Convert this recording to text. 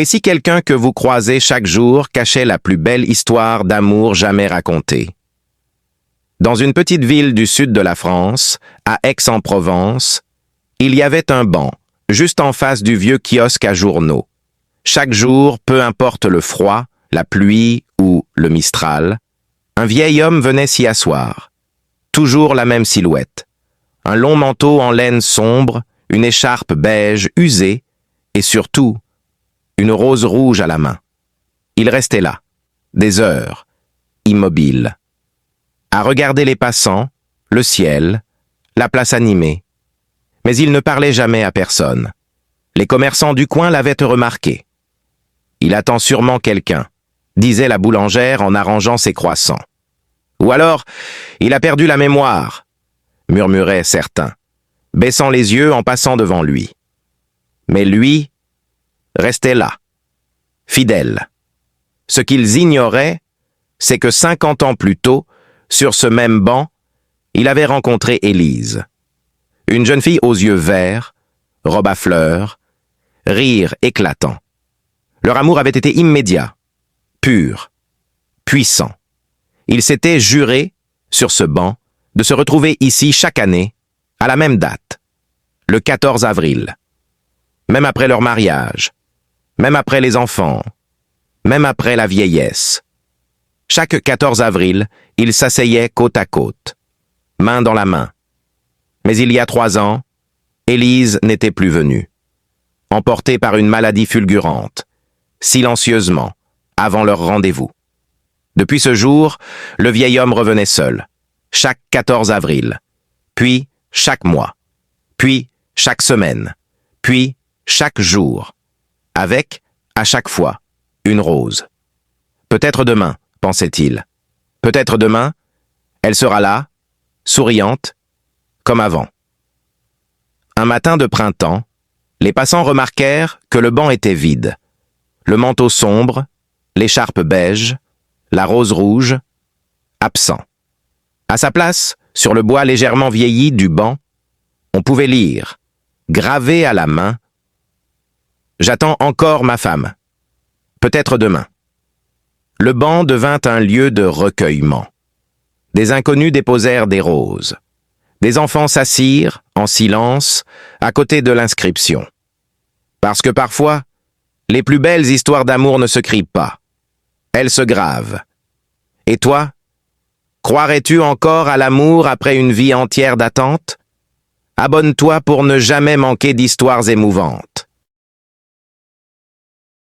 Et si quelqu'un que vous croisez chaque jour cachait la plus belle histoire d'amour jamais racontée? Dans une petite ville du sud de la France, à Aix-en-Provence, il y avait un banc, juste en face du vieux kiosque à journaux. Chaque jour, peu importe le froid, la pluie ou le mistral, un vieil homme venait s'y asseoir. Toujours la même silhouette. Un long manteau en laine sombre, une écharpe beige usée et surtout, une rose rouge à la main. Il restait là, des heures, immobile, à regarder les passants, le ciel, la place animée. Mais il ne parlait jamais à personne. Les commerçants du coin l'avaient remarqué. Il attend sûrement quelqu'un, disait la boulangère en arrangeant ses croissants. Ou alors, il a perdu la mémoire, murmuraient certains, baissant les yeux en passant devant lui. Mais lui restait là, fidèle. Ce qu'ils ignoraient, c'est que 50 ans plus tôt, sur ce même banc, il avait rencontré Élise. Une jeune fille aux yeux verts, robe à fleurs, rire éclatant. Leur amour avait été immédiat, pur, puissant. Ils s'étaient jurés, sur ce banc, de se retrouver ici chaque année, à la même date, le 14 avril. Même après leur mariage, même après les enfants, même après la vieillesse. Chaque 14 avril, ils s'asseyaient côte à côte, main dans la main. Mais il y a 3 ans, Élise n'était plus venue, emportée par une maladie fulgurante, silencieusement, avant leur rendez-vous. Depuis ce jour, le vieil homme revenait seul, chaque 14 avril, puis chaque mois, puis chaque semaine, puis chaque jour, avec, à chaque fois, une rose. Peut-être demain, pensait-il. Peut-être demain, elle sera là, souriante, comme avant. Un matin de printemps, les passants remarquèrent que le banc était vide. Le manteau sombre, l'écharpe beige, la rose rouge, absent. À sa place, sur le bois légèrement vieilli du banc, on pouvait lire, gravé à la main, « J'attends encore ma femme. Peut-être demain. » Le banc devint un lieu de recueillement. Des inconnus déposèrent des roses. Des enfants s'assirent, en silence, à côté de l'inscription. Parce que parfois, les plus belles histoires d'amour ne se crient pas. Elles se gravent. Et toi, croirais-tu encore à l'amour après une vie entière d'attente? Abonne-toi pour ne jamais manquer d'histoires émouvantes.